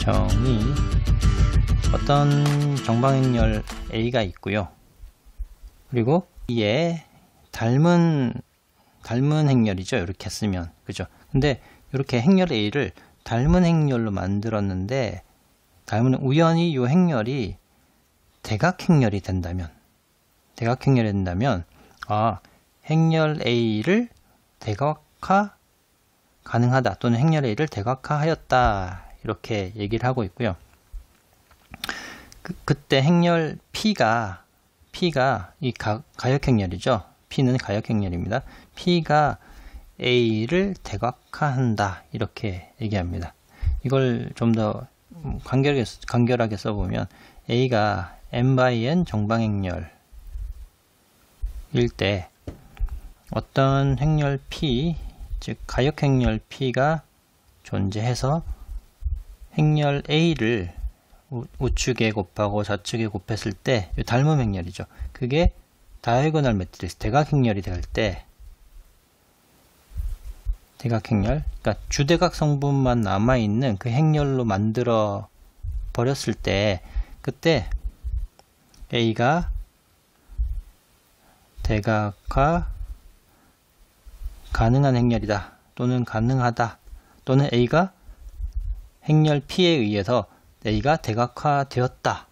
정의 어떤 정방행렬 A가 있고요. 그리고 이에 닮은 행렬이죠. 이렇게 쓰면. 그죠? 근데 이렇게 행렬 A를 닮은 행렬로 만들었는데 우연히 이 행렬이 대각행렬이 된다면 행렬 A를 대각화 가능하다 또는 행렬 A를 대각화하였다 이렇게 얘기를 하고 있고요. 그때 행렬 P가 이 가역행렬이죠. P는 가역행렬입니다. P가 A를 대각화한다 이렇게 얘기합니다. 이걸 좀 더 간결하게 써보면 A가 n×n 정방행렬일 때 어떤 행렬 P, 즉 가역행렬 P가 존재해서 행렬 A를 우측에 곱하고 좌측에 곱했을 때 닮음 행렬이죠. 그게 다이아고널 매트릭스 대각행렬이 될 때 대각행렬, 그러니까 주대각 성분만 남아있는 그 행렬로 만들어 버렸을 때 그때 A가 대각화 가능한 행렬이다 또는 가능하다 또는 A가 행렬 P에 의해서 A가 대각화되었다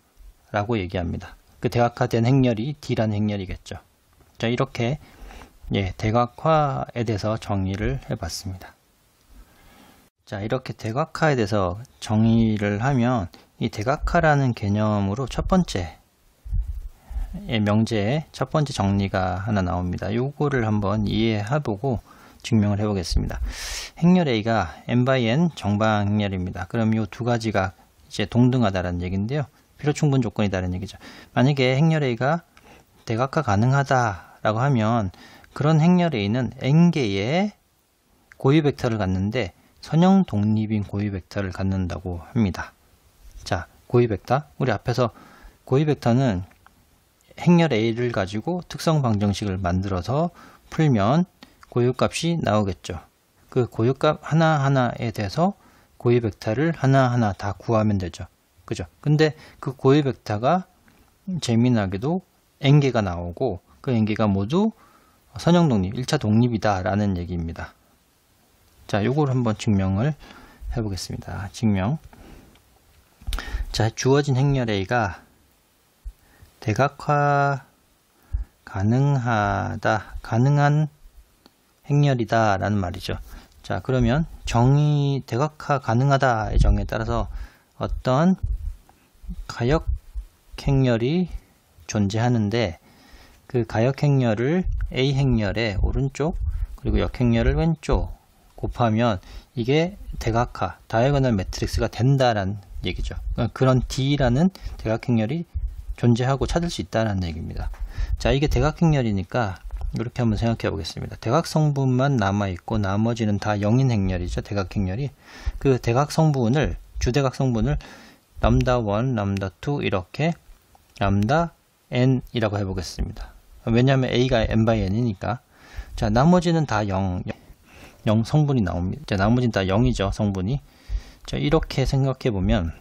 라고 얘기합니다. 그 대각화된 행렬이 D라는 행렬이겠죠. 자, 이렇게 대각화에 대해서 정의를 해봤습니다. 자, 이렇게 대각화에 대해서 정의를 하면 이 대각화라는 개념으로 첫 번째 명제의 첫 번째 정리가 하나 나옵니다. 요거를 한번 이해해보고 증명을 해보겠습니다. 행렬 A가 n×n 정방행렬입니다. 그럼 요 두 가지가 이제 동등하다는 얘기인데요. 필요충분 조건이다는 얘기죠. 만약에 행렬 A가 대각화 가능하다라고 하면 그런 행렬 A는 n개의 고유 벡터를 갖는데 선형 독립인 고유 벡터를 갖는다고 합니다. 자, 고유 벡터. 우리 앞에서 고유 벡터는 행렬 A를 가지고 특성 방정식을 만들어서 풀면 고유값이 나오겠죠. 그 고유값 하나하나에 대해서 고유 벡터를 하나하나 다 구하면 되죠. 그죠? 근데 그 고유 벡터가 재미나게도 n개가 나오고 그 n개가 모두 선형 독립, 1차 독립이다 라는 얘기입니다. 자, 요걸 한번 증명을 해보겠습니다. 증명. 자, 주어진 행렬 A가 대각화 가능한 행렬이다 라는 말이죠. 자, 그러면 정의 대각화 가능하다의 정의에 따라서 어떤 가역 행렬이 존재하는데 그 가역 행렬을 A 행렬의 오른쪽 그리고 역 행렬을 왼쪽 곱하면 이게 대각화, 다이아고널 매트릭스가 된다라는 얘기죠. 그런 D라는 대각행렬이 존재하고 찾을 수 있다는 얘기입니다. 자, 이게 대각행렬이니까 이렇게 한번 생각해 보겠습니다. 대각성분만 남아있고 나머지는 다 0인 행렬이죠. 대각행렬이. 그 대각성분을, 주대각성분을 람다1, 람다2 이렇게 람다 n이라고 해보겠습니다. 왜냐하면 A가 n×n이니까. 자, 나머지는 다 0 성분이 나옵니다. 자, 나머지는 다 0이죠. 성분이. 자, 이렇게 생각해 보면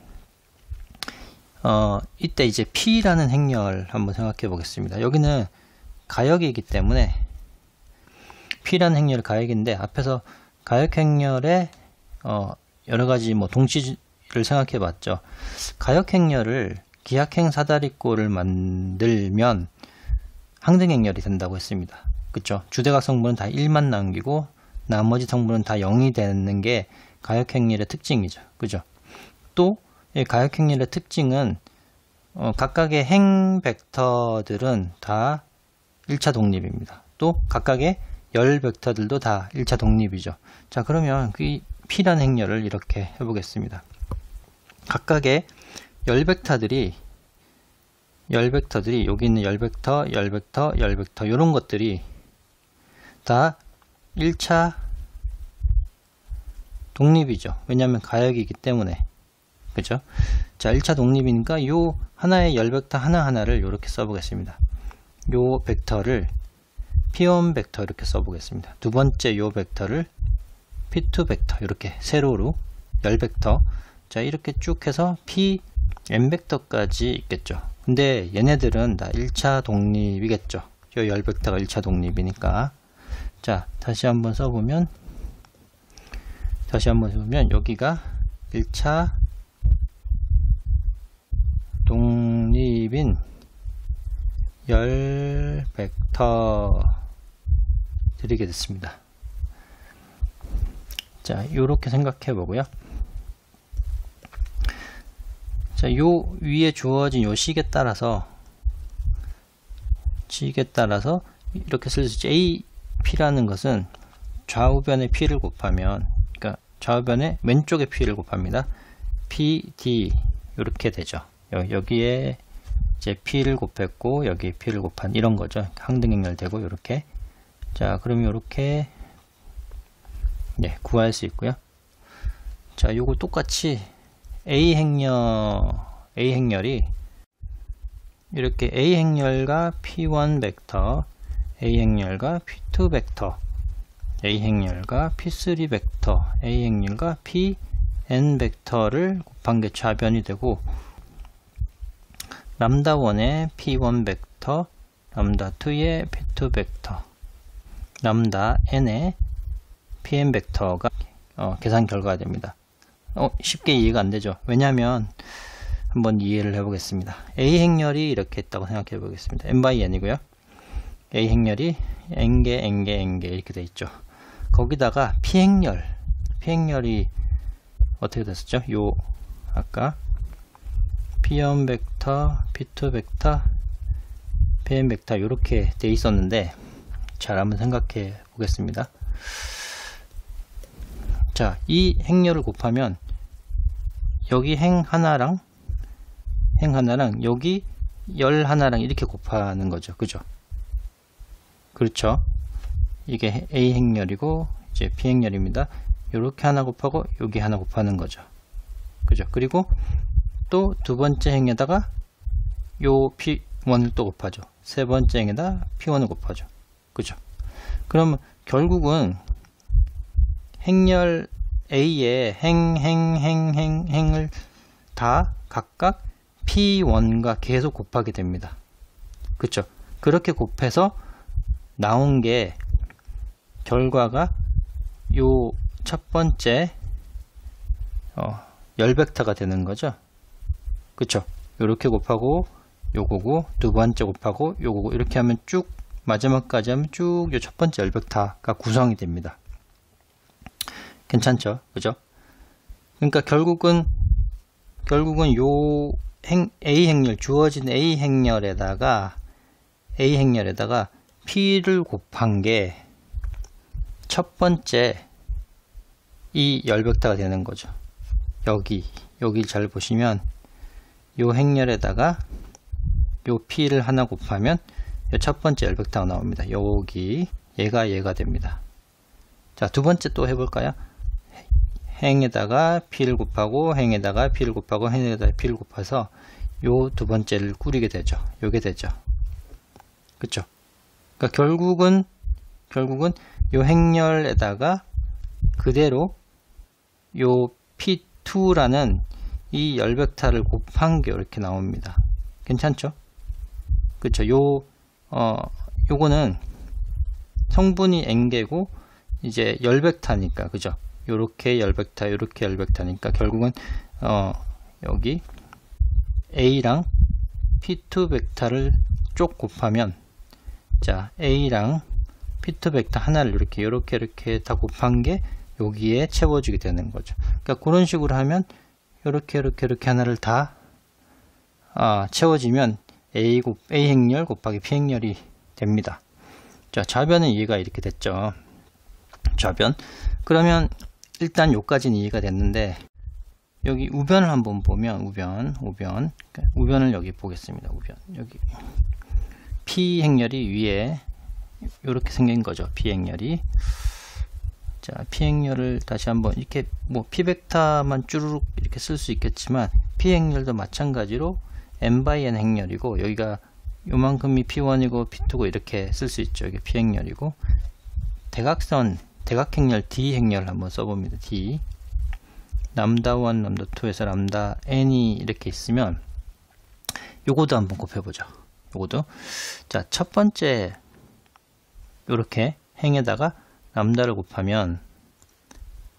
이때 이제 P라는 행렬 한번 생각해 보겠습니다. 여기는 가역이기 때문에 P라는 행렬 가역인데 앞에서 가역 행렬의 여러가지 동치를 생각해 봤죠. 가역 행렬을 기하행 사다리꼴을 만들면 항등 행렬이 된다고 했습니다. 그쵸? 주대각 성분은 다 1만 남기고 나머지 성분은 다 0이 되는 게 가역 행렬의 특징이죠. 그죠? 또 이 가역 행렬의 특징은 각각의 행 벡터들은 다 1차 독립입니다. 또 각각의 열 벡터들도 다 1차 독립이죠. 자, 그러면 그 P라는 행렬을 이렇게 해보겠습니다. 각각의 열 벡터들이 여기 있는 열 벡터 이런 것들이 다 1차 독립이죠. 왜냐하면 가역이기 때문에. 그죠? 자, 1차 독립이니까 요 하나의 열 벡터 하나하나를 이렇게 써보겠습니다. 요 벡터를 P1 벡터 이렇게 써보겠습니다. 두 번째 요 벡터를 P2 벡터 이렇게 세로로 열 벡터 자, 이렇게 쭉 해서 P n 벡터까지 있겠죠. 근데 얘네들은 다 1차 독립이겠죠. 요 열 벡터가 1차 독립이니까. 자, 다시 한번 써보면 여기가 1차 독립인 열 벡터 드리게 됐습니다. 자, 요렇게 생각해 보고요. 자, 요 위에 주어진 요 식에 따라서 이렇게 쓸 수 있죠. AP라는 것은 좌우변의 P를 곱하면, 그러니까 좌우변의 왼쪽의 P를 곱합니다. PD 이렇게 되죠. 여기에 이제 P를 곱했고 여기 P를 곱한 이런 거죠. 항등 행렬되고 이렇게. 자, 그럼 이렇게 구할 수 있고요. 자, 요거 똑같이 A 행렬이 이렇게 A 행렬과 P1 벡터, A 행렬과 P2 벡터, A 행렬과 P3 벡터, A 행렬과 Pn 벡터를 곱한 게 좌변이 되고, 람다1의 P1 벡터, 람다2의 P2 벡터, 람다 n의 Pn 벡터가 계산 결과가 됩니다. 쉽게 이해가 안 되죠. 왜냐하면 한번 이해를 해보겠습니다. A 행렬이 이렇게 있다고 생각해 보겠습니다. n by n이고요. A 행렬이 n개 이렇게 돼 있죠. 거기다가 P 행렬이 어떻게 됐었죠? 요 아까 P1 벡터, P2 벡터, Pn 벡터 이렇게 돼 있었는데, 잘 한번 생각해 보겠습니다. 자, 이 행렬을 곱하면 여기 행 하나랑 여기 열 하나랑 이렇게 곱하는 거죠. 그죠? 그렇죠? 이게 A 행렬이고 이제 P 행렬입니다. 이렇게 하나 곱하고 여기 하나 곱하는 거죠. 그죠? 그리고 또 두 번째 행에다가 요 P1을 또 곱하죠. 세 번째 행에다 P1을 곱하죠. 그죠? 그럼 결국은 행렬 A의 행을 다 각각 P1과 계속 곱하게 됩니다. 그쵸? 그렇게 곱해서 나온 게 결과가 요 첫 번째 열 벡터가 되는 거죠. 그쵸? 요렇게 곱하고 요거고, 두 번째 곱하고 요거고, 이렇게 하면 쭉 마지막까지 하면 쭉 요 첫 번째 열 벡터가 구성이 됩니다. 괜찮죠? 그죠? 그러니까 결국은 요 A 행렬, 주어진 A 행렬에다가 P를 곱한 게 첫 번째 이 열 벡터가 되는 거죠. 여기 잘 보시면 요 행렬에다가 요 P를 하나 곱하면 요 첫 번째 열 벡터가 나옵니다. 여기 얘가 됩니다. 자, 두 번째 또 해볼까요? 행에다가 P를 곱하고 행에다가 P를 곱하고 행에다가 P를 곱해서 요 두 번째를 꾸리게 되죠. 요게 되죠. 그쵸? 그러니까 결국은 요 행렬에다가 그대로 요 P2라는 이 열 벡터를 곱한 게 이렇게 나옵니다. 괜찮죠? 그쵸? 요거는 성분이 n개고 이제 열 벡터니까, 그죠? 요렇게 열 벡터, 요렇게 열 벡터니까 결국은 여기 A랑 P2 벡터를 쪽 곱하면, 자, A랑 P2 벡터 하나를 이렇게 다 곱한 게 여기에 채워지게 되는 거죠. 그러니까 그런 식으로 하면 이렇게 하나를 다 채워지면 A 행렬 곱하기 P 행렬이 됩니다. 자, 좌변은 이해가 이렇게 됐죠. 좌변. 그러면 일단 요까지는 이해가 됐는데, 여기 우변을 한번 보면 우변을 여기 보겠습니다. 우변 여기 P 행렬이 위에 이렇게 생긴 거죠. P 행렬이. 자, P 행렬을 다시 한번 이렇게 P 벡터만 쭈르륵 이렇게 쓸 수 있겠지만 P 행렬도 마찬가지로 n by n 행렬이고, 여기가 요만큼이 P1이고 P2고 이렇게 쓸 수 있죠. 이게 P 행렬이고, 대각행렬 D 행렬 한번 써봅니다. D 람다1, 람다2에서 람다 n이 이렇게 있으면 요거도 한번 곱해보죠. 요거도. 자, 첫 번째 요렇게 행에다가 람다를 곱하면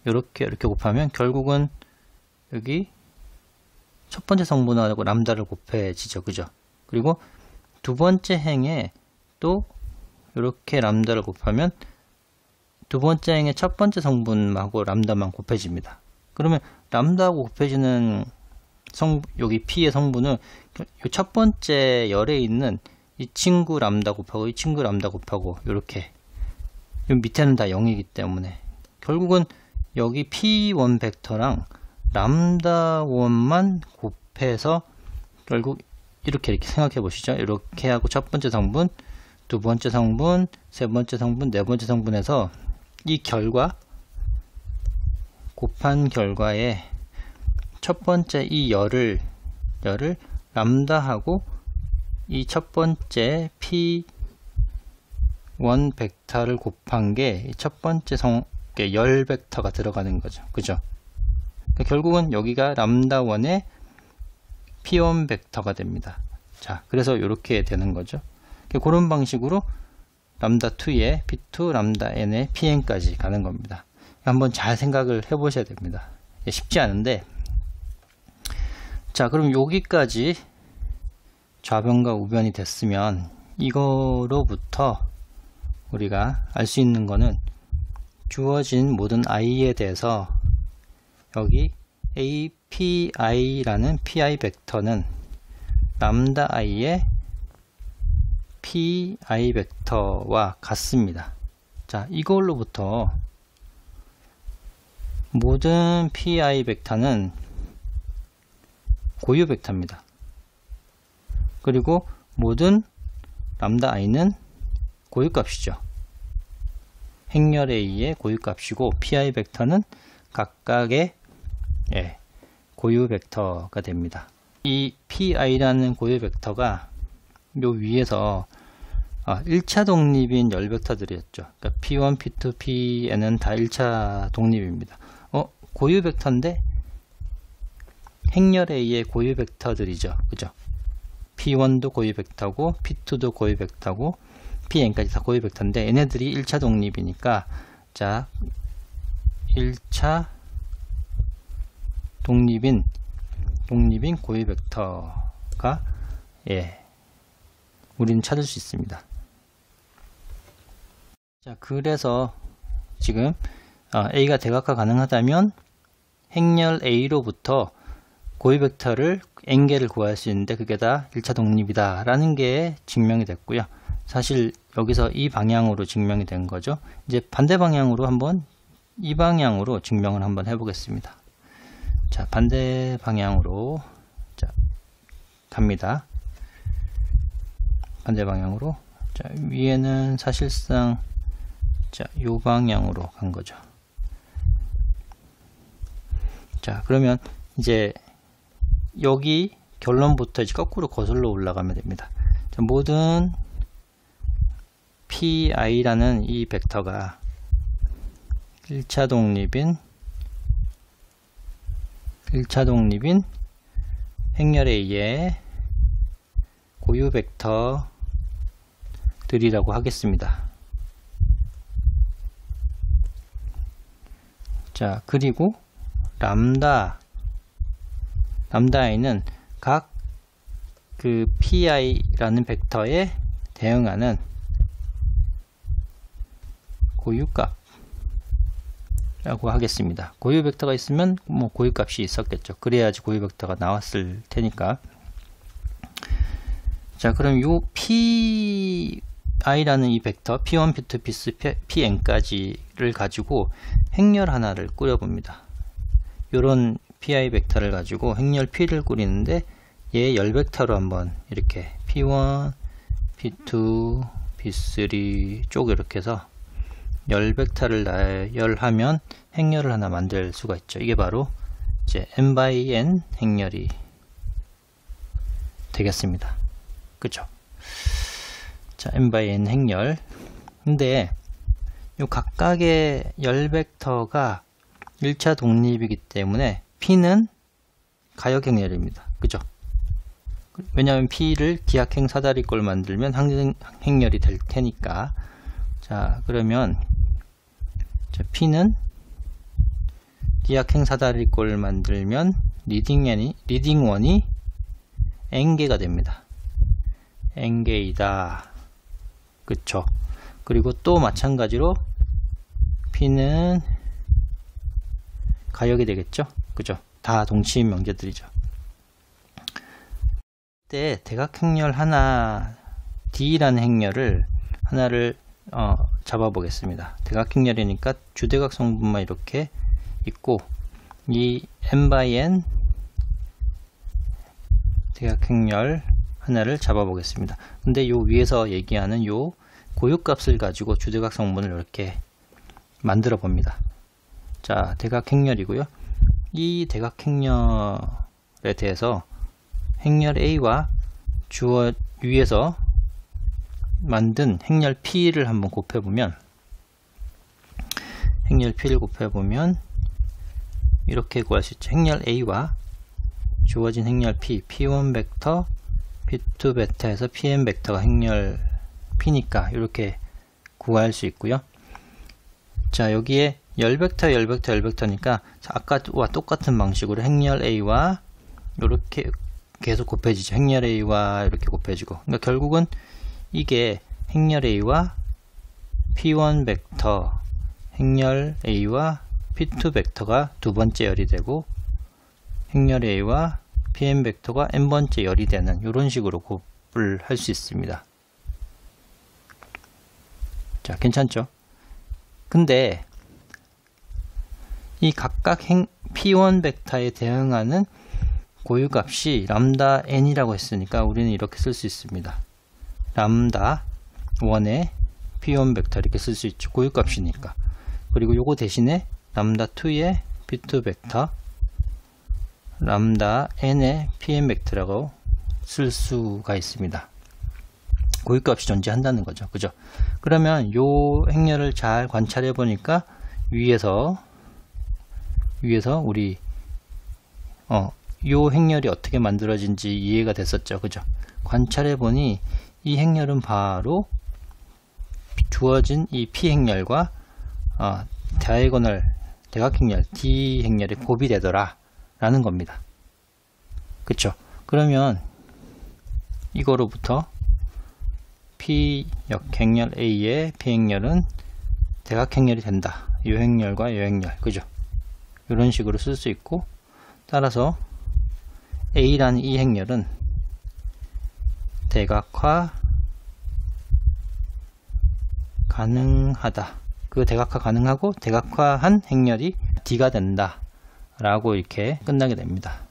요렇게 곱하면 결국은 여기 첫 번째 성분하고 람다를 곱해지죠. 그죠? 그리고 두 번째 행에 또 이렇게 람다를 곱하면 두 번째 행의 첫 번째 성분하고 람다만 곱해집니다. 그러면 람다하고 곱해지는 여기 P의 성분은 이 첫 번째 열에 있는 이 친구 람다 곱하고 이 친구 람다 곱하고 이렇게 이 밑에는 다 0이기 때문에 결국은 여기 P1 벡터랑 람다1만 곱해서 결국 이렇게 생각해 보시죠. 이렇게 하고 첫 번째 성분, 두 번째 성분, 세 번째 성분, 네 번째 성분에서 이 결과 곱한 결과에 첫 번째 이 열을 람다하고 이 첫 번째 P1 벡터를 곱한 게 첫 번째 열 벡터가 들어가는 거죠. 그죠? 그러니까 결국은 여기가 람다1의 P1 벡터가 됩니다. 자, 그래서 이렇게 되는 거죠. 그런 방식으로 람다2의 P2, 람다 n의 Pn까지 가는 겁니다. 한번 잘 생각을 해 보셔야 됩니다. 쉽지 않은데. 자, 그럼 여기까지 좌변과 우변이 됐으면 이거로부터 우리가 알 수 있는 거는 주어진 모든 i에 대해서 여기 API라는 PI 벡터는 람다 i의 PI 벡터와 같습니다. 자, 이걸로부터 모든 PI 벡터는 고유 벡터입니다. 그리고 모든 람다 i는 고유값이죠. 행렬 A의 고유값이고 PI 벡터는 각각의 고유 벡터가 됩니다. 이 PI라는 고유 벡터가 요 위에서 1차 독립인 열 벡터들이었죠. 그러니까 P1, P2, Pn은 다 1차 독립입니다. 고유 벡터인데 행렬 A의 고유 벡터들이죠. 그죠? P1도 고유 벡터고 P2도 고유 벡터고 Pn까지 다 고유 벡터인데 얘네들이 1차 독립이니까 자 1차 독립인 고유 벡터가 우리는 찾을 수 있습니다. 자, 그래서 지금 A가 대각화 가능하다면 행렬 A로부터 고유 벡터를 n개를 구할 수 있는데 그게 다 1차 독립이다 라는 게 증명이 됐고요. 사실 여기서 이 방향으로 증명이 된 거죠. 이제 반대 방향으로 한번 이 방향으로 증명을 한번 해 보겠습니다. 자, 반대 방향으로 자, 갑니다. 반대 방향으로. 자, 위에는 사실상 자, 요 방향으로 간 거죠. 자, 그러면 이제 여기 결론부터 이제 거꾸로 거슬러 올라가면 됩니다. 자, 모든 PI라는 이 벡터가 1차 독립인 행렬 A의 고유 벡터들이라고 하겠습니다. 자, 그리고 람다 i는 각 그 PI라는 벡터에 대응하는 고유값 라고 하겠습니다. 고유 벡터가 있으면 뭐 고유값이 있었겠죠. 그래야지 고유 벡터가 나왔을 테니까. 자, 그럼 요 PI라는 이 벡터 P1, P2, P3, Pn까지를 가지고 행렬 하나를 꾸려봅니다. 요런 PI 벡터를 가지고 행렬 P를 꾸리는데 얘 열 벡터로 한번 이렇게 P1, P2, P3 쪽 이렇게 해서 열 벡터를 나열하면 행렬을 하나 만들 수가 있죠. 이게 바로 이제 n by n 행렬이 되겠습니다. 그쵸? 자, n by n 행렬. 근데 요 각각의 열 벡터가 1차 독립이기 때문에 P는 가역 행렬입니다. 그죠? 왜냐하면 P를 기하행 사다리꼴 만들면 항등 행렬이 될 테니까. 자, 그러면 자, P는 기하행 사다리꼴 만들면 리딩1이 N개가 됩니다. N개이다. 그쵸? 그리고 또 마찬가지로 P는 가역이 되겠죠? 그죠? 다 동치인 명제들이죠. 이때 대각행렬 하나 D라는 행렬을 하나를 잡아 보겠습니다. 대각행렬이니까 주대각 성분만 이렇게 있고 이 n/n 대각행렬 하나를 잡아 보겠습니다. 근데 요 위에서 얘기하는 요 고유값을 가지고 주대각 성분을 이렇게 만들어 봅니다. 자, 대각행렬이고요. 이 대각행렬에 대해서 행렬 A와 위에서 만든 행렬 P를 한번 곱해보면 행렬 P를 곱해보면 이렇게 구할 수 있죠. 행렬 A와 주어진 행렬 P, P1 벡터, P2 베타에서 Pn 벡터가 행렬 P니까 이렇게 구할 수 있고요. 자, 여기에 열벡터, 열벡터, 열벡터니까 아까와 똑같은 방식으로 행렬 A와 이렇게 계속 곱해지죠. 행렬 A와 이렇게 곱해지고. 그러니까 결국은 이게 행렬 A와 P1 벡터, 행렬 A와 P2 벡터가 두 번째 열이 되고 행렬 A와 Pn 벡터가 n번째 열이 되는 이런 식으로 곱을 할 수 있습니다. 자, 괜찮죠? 근데 이 각각 P1 벡터에 대응하는 고유값이 람다 n이라고 했으니까 우리는 이렇게 쓸 수 있습니다. 람다 1의 P1 벡터 이렇게 쓸 수 있죠. 고유값이니까. 그리고 요거 대신에 람다 2의 P2 벡터, 람다 n의 Pn 벡터라고 쓸 수가 있습니다. 고유값이 존재한다는 거죠. 그죠? 그러면 요 행렬을 잘 관찰해 보니까 위에서 우리 요 행렬이 어떻게 만들어진지 이해가 됐었죠. 그죠? 관찰해 보니 이 행렬은 바로 주어진 이 P 행렬과 다이아고널 대각행렬 D 행렬이 곱이 되더라 라는 겁니다. 그쵸? 그러면 이거로부터 P 역행렬 A의 P 행렬은 대각행렬이 된다. 요 행렬과 요 행렬. 그죠? 이런 식으로 쓸 수 있고, 따라서 A라는 이 행렬은 대각화 가능하다. 그 대각화 가능하고 대각화한 행렬이 D가 된다 라고 이렇게 끝나게 됩니다.